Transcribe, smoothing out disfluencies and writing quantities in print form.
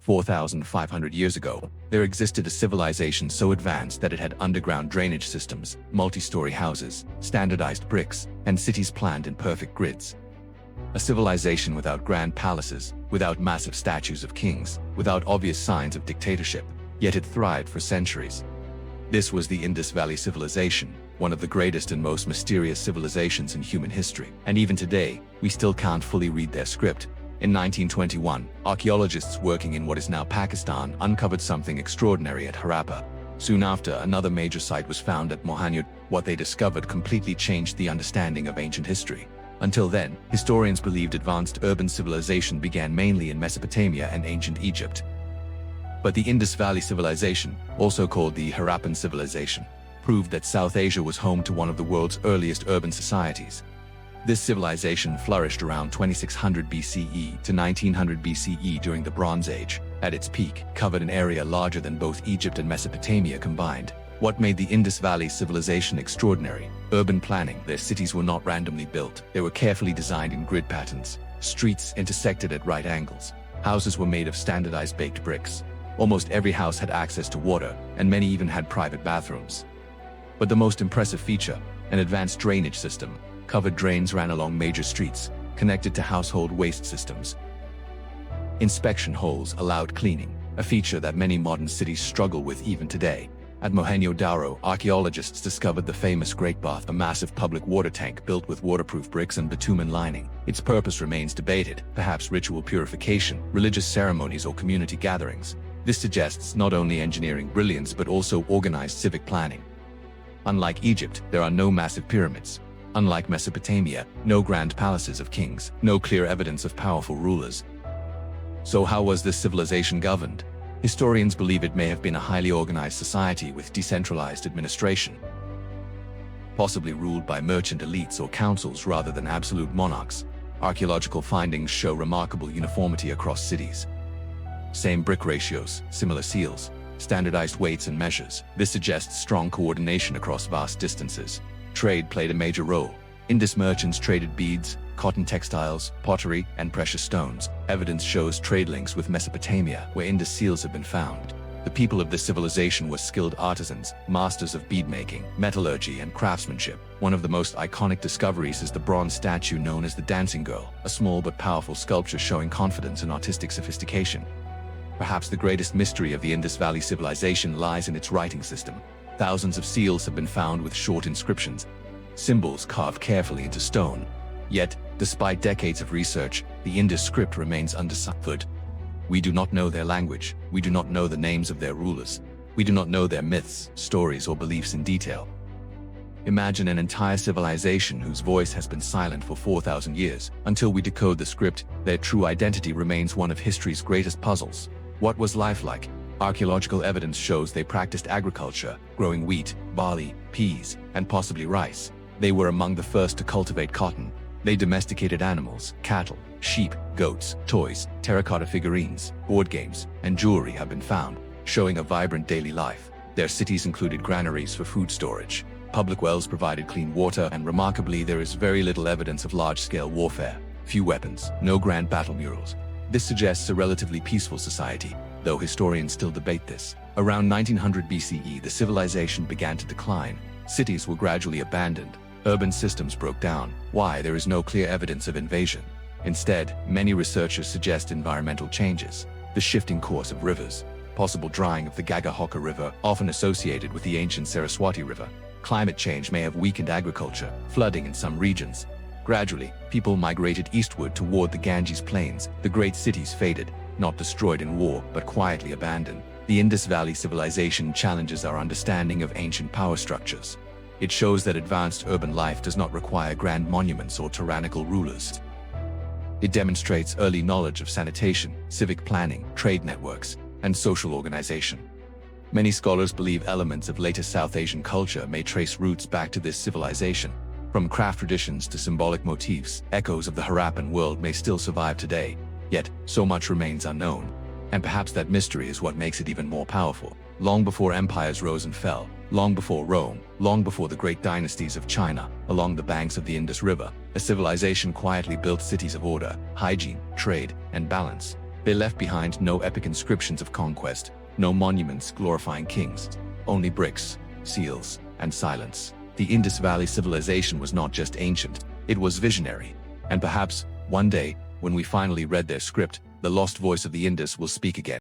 4,500 years ago, there existed a civilization so advanced that it had underground drainage systems, multi-story houses, standardized bricks, and cities planned in perfect grids. A civilization without grand palaces, without massive statues of kings, without obvious signs of dictatorship, yet it thrived for centuries. This was the Indus Valley Civilization, one of the greatest and most mysterious civilizations in human history. And even today, we still can't fully read their script. In 1921, archaeologists working in what is now Pakistan uncovered something extraordinary at Harappa. Soon after, another major site was found at Mohenjo-daro. What they discovered completely changed the understanding of ancient history. Until then, historians believed advanced urban civilization began mainly in Mesopotamia and ancient Egypt. But the Indus Valley Civilization, also called the Harappan Civilization, proved that South Asia was home to one of the world's earliest urban societies. This civilization flourished around 2600 BCE to 1900 BCE during the Bronze Age. At its peak, covered an area larger than both Egypt and Mesopotamia combined. What made the Indus Valley Civilization extraordinary? Urban planning. Their cities were not randomly built. They were carefully designed in grid patterns. Streets intersected at right angles. Houses were made of standardized baked bricks. Almost every house had access to water, and many even had private bathrooms. But the most impressive feature, an advanced drainage system. Covered drains ran along major streets, connected to household waste systems. Inspection holes allowed cleaning, a feature that many modern cities struggle with even today. At Mohenjo-daro, archaeologists discovered the famous Great Bath, a massive public water tank built with waterproof bricks and bitumen lining. Its purpose remains debated, perhaps ritual purification, religious ceremonies, or community gatherings. This suggests not only engineering brilliance but also organized civic planning. Unlike Egypt, there are no massive pyramids. Unlike Mesopotamia, no grand palaces of kings, no clear evidence of powerful rulers. So how was this civilization governed? Historians believe it may have been a highly organized society with decentralized administration, possibly ruled by merchant elites or councils rather than absolute monarchs. Archaeological findings show remarkable uniformity across cities. Same brick ratios, similar seals, standardized weights and measures. This suggests strong coordination across vast distances. Trade played a major role. Indus merchants traded beads, cotton textiles, pottery, and precious stones. Evidence shows trade links with Mesopotamia, where Indus seals have been found. The people of this civilization were skilled artisans, masters of beadmaking, metallurgy, and craftsmanship. One of the most iconic discoveries is the bronze statue known as the Dancing Girl, a small but powerful sculpture showing confidence and artistic sophistication. Perhaps the greatest mystery of the Indus Valley Civilization lies in its writing system. Thousands of seals have been found with short inscriptions, symbols carved carefully into stone. Yet, despite decades of research, the Indus script remains undeciphered. We do not know their language. We do not know the names of their rulers. We do not know their myths, stories, or beliefs in detail. Imagine an entire civilization whose voice has been silent for 4,000 years. Until we decode the script, their true identity remains one of history's greatest puzzles. What was life like? Archaeological evidence shows they practiced agriculture, growing wheat, barley, peas, and possibly rice. They were among the first to cultivate cotton. They domesticated animals, cattle, sheep, goats, toys, terracotta figurines, board games, and jewelry have been found, showing a vibrant daily life. Their cities included granaries for food storage. Public wells provided clean water, and remarkably, there is very little evidence of large-scale warfare. Few weapons, no grand battle murals. This suggests a relatively peaceful society, though historians still debate this. Around 1900 BCE, the civilization began to decline. Cities were gradually abandoned. Urban systems broke down. Why? There is no clear evidence of invasion. Instead, many researchers suggest environmental changes, the shifting course of rivers, possible drying of the Gagahokka River, often associated with the ancient Saraswati River. Climate change may have weakened agriculture, flooding in some regions. Gradually, people migrated eastward toward the Ganges Plains. The great cities faded, not destroyed in war, but quietly abandoned. The Indus Valley Civilization challenges our understanding of ancient power structures. It shows that advanced urban life does not require grand monuments or tyrannical rulers. It demonstrates early knowledge of sanitation, civic planning, trade networks, and social organization. Many scholars believe elements of later South Asian culture may trace roots back to this civilization. From craft traditions to symbolic motifs, echoes of the Harappan world may still survive today. Yet, so much remains unknown. And perhaps that mystery is what makes it even more powerful. Long before empires rose and fell, long before Rome, long before the great dynasties of China, along the banks of the Indus River, a civilization quietly built cities of order, hygiene, trade, and balance. They left behind no epic inscriptions of conquest, no monuments glorifying kings, only bricks, seals, and silence. The Indus Valley Civilization was not just ancient, it was visionary. And perhaps, one day, when we finally read their script, the lost voice of the Indus will speak again.